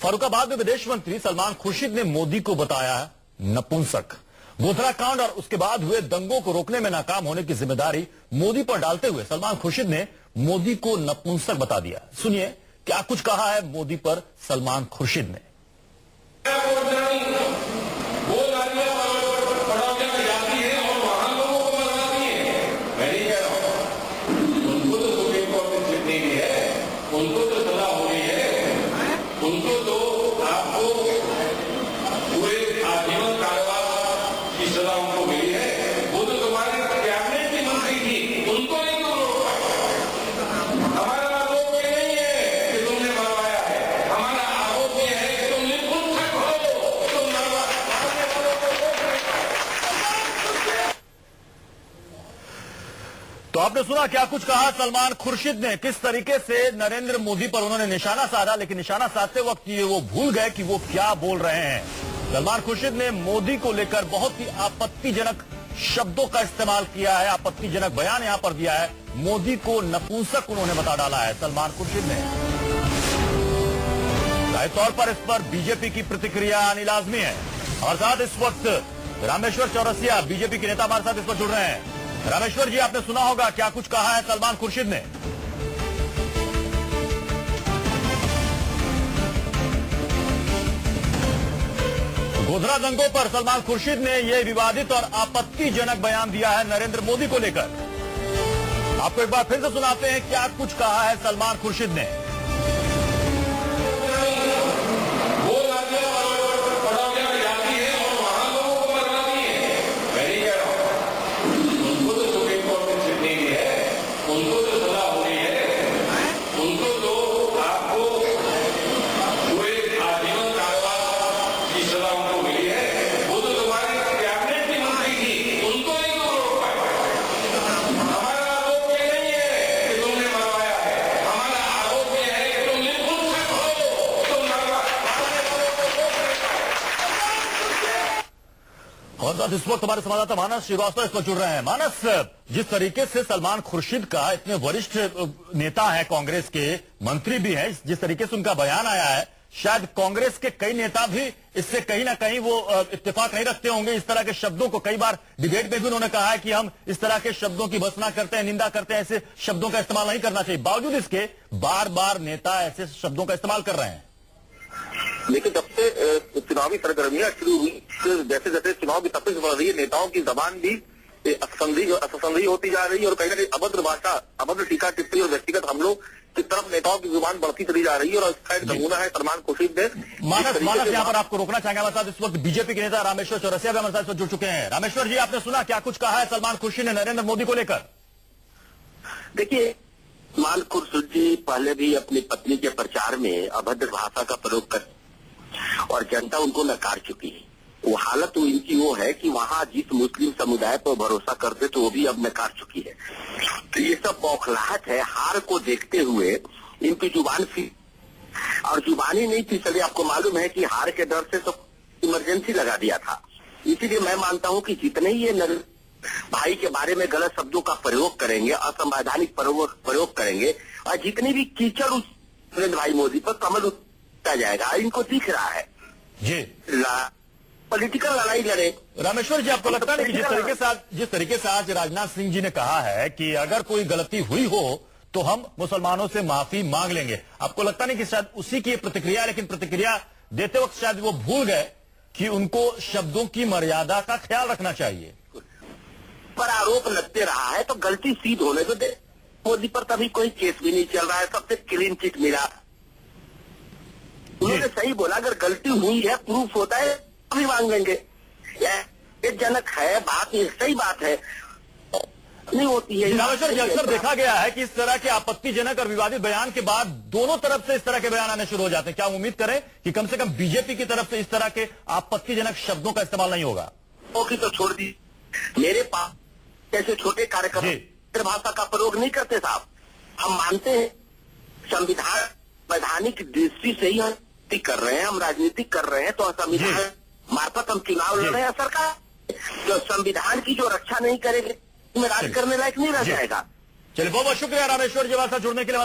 फर्रुखाबाद में विदेश मंत्री सलमान खुर्शीद ने मोदी को बताया नपुंसक। गोधरा कांड और उसके बाद हुए दंगों को रोकने में नाकाम होने की जिम्मेदारी मोदी पर डालते हुए सलमान खुर्शीद ने मोदी को नपुंसक बता दिया। सुनिए क्या कुछ कहा है मोदी पर सलमान खुर्शीद ने। उनको तो सजा हो रही है, उनको तो आपको पूरे आजीवन कारावास की सजा उनको मिली है। वो तो तुम्हारे कैबिनेट की मंत्री थी, उनको नहीं तो हमारा आरोप ये नहीं है कि तुमने मरवाया है, हमारा आरोप ये है कि तुम निपुंसक हो, तुम तो आपने सुना क्या कुछ कहा सलमान खुर्शीद ने, किस तरीके से नरेंद्र मोदी पर उन्होंने निशाना साधा, लेकिन निशाना साधते वक्त ये वो भूल गए कि वो क्या बोल रहे हैं। सलमान खुर्शीद ने मोदी को लेकर बहुत ही आपत्तिजनक शब्दों का इस्तेमाल किया है, आपत्तिजनक बयान यहां पर दिया है। मोदी को नपुंसक उन्होंने बता डाला है सलमान खुर्शीद ने। जाहिर तौर पर इस पर बीजेपी की प्रतिक्रिया आनी लाजमी है। और साथ इस वक्त रामेश्वर चौरसिया बीजेपी के नेता हमारे साथ इस पर जुड़ रहे हैं। रामेश्वर जी, आपने सुना होगा क्या कुछ कहा है सलमान खुर्शीद ने। गोधरा दंगों पर सलमान खुर्शीद ने यह विवादित और आपत्तिजनक बयान दिया है नरेंद्र मोदी को लेकर। आपको एक बार फिर से सुनाते हैं क्या कुछ कहा है सलमान खुर्शीद ने। उनको तो सजा हो रही है, उनको तो आपको पूरे आजीवन कारावास की सजा उनको मिली है। वो तो तुम्हारे कैबिनेट की मंत्री थी, उनको नहीं तो रोक पाए। हमारा आरोप ये नहीं है कि तुमने मरवाया है, हमारा आरोप ये है कि तुम निपुंसक हो, तुम और साथ इस वक्त हमारे संवाददाता मानस श्रीवास्तव इस पर जुड़ रहे हैं। मानस, जिस तरीके से सलमान खुर्शीद का, इतने वरिष्ठ नेता है कांग्रेस के, मंत्री भी हैं, जिस तरीके से उनका बयान आया है, शायद कांग्रेस के कई नेता भी इससे कहीं ना कहीं वो इत्तेफाक नहीं रखते होंगे। इस तरह के शब्दों को कई बार डिबेट में भी उन्होंने कहा है कि हम इस तरह के शब्दों की भर्त्सना करते हैं, निंदा करते हैं, ऐसे शब्दों का इस्तेमाल नहीं करना चाहिए। बावजूद इसके बार बार नेता ऐसे शब्दों का इस्तेमाल कर रहे हैं। लेकिन जब से चुनावी सरगर्मियां शुरू हुई, जैसे जैसे चुनाव की तपिश बढ़ रही है, नेताओं की जबान भी असंधि होती जा रही है और कहीं ना कहीं अभद्र भाषा, अभद्र टीका टिप्पणी और व्यक्तिगत हमलों की तरफ नेताओं की जुबान बढ़ती चली जा रही है। और इसका एक नमूना है सलमान खुर्शीद ने। मानस यहाँ पर आपको रोकना चाहेंगे हमारे साथ इस वक्त बीजेपी के नेता रामेश्वर चौरसिया भी हमारे साथ जुड़ चुके हैं। रामेश्वर जी, आपने सुना क्या कुछ कहा है सलमान खुर्शीद ने नरेंद्र मोदी को लेकर। देखिए, सलमान खुर्शीद जी पहले भी अपनी पत्नी के प्रचार में अभद्र भाषा का प्रयोग कर और जनता उनको नकार चुकी है। वो हालत तो इनकी वो है कि वहाँ जिस मुस्लिम समुदाय पर भरोसा करते तो वो भी अब नकार चुकी है। तो ये सब बौखलाहट है। हार को देखते हुए इनकी जुबान और जुबानी नहीं थी। चलिए, आपको मालूम है कि हार के डर से तो इमरजेंसी लगा दिया था। इसीलिए मैं मानता हूँ कि जितने ही ये भाई के बारे में गलत शब्दों का प्रयोग करेंगे, असंवैधानिक प्रयोग करेंगे, और जितनी भी कीचड़ उस भाई मोदी पर कमल उठता जाएगा, इनको दिख रहा है जी। पॉलिटिकल लड़ाई लड़े। रामेश्वर जी, आपको लगता है कि जिस तरीके से आज राजनाथ सिंह जी ने कहा है कि अगर कोई गलती हुई हो तो हम मुसलमानों से माफी मांग लेंगे, आपको लगता नहीं कि शायद उसी की प्रतिक्रिया, लेकिन प्रतिक्रिया देते वक्त शायद वो भूल गए कि उनको शब्दों की मर्यादा का ख्याल रखना चाहिए। पर आरोप लगते रहा है तो गलती सीध होने तो दे। मोदी पर कभी कोई केस भी नहीं चल रहा है, सबसे क्लीन चिट मिला। उन्होंने सही बोला, अगर गलती हुई है, प्रूफ होता है, भी मांग लेंगे। जनक है बात, ये सही बात है, नहीं होती है। रामेश्वर जी, अक्सर देखा गया है कि इस तरह के आपत्तिजनक और विवादित बयान के बाद दोनों तरफ से इस तरह के बयान आने शुरू हो जाते हैं। क्या उम्मीद करें कि कम से कम बीजेपी की तरफ से इस तरह के आपत्तिजनक शब्दों का इस्तेमाल नहीं होगा? ओके, तो छोड़ दी। मेरे पास ऐसे छोटे कार्यक्रम भाषा का प्रयोग नहीं करते साहब। हम मानते हैं संविधान वैधानिक दृष्टि से ही हम कर रहे हैं, हम राजनीति कर रहे हैं, तो संविधान मार्फत हम चुनाव लड़ रहे हैं। सरकार जो संविधान की जो रक्षा नहीं करेगी, में राज करने लायक नहीं रह जाएगा। चलिए, बहुत बहुत शुक्रिया रामेश्वर जी, जुड़ने के लिए।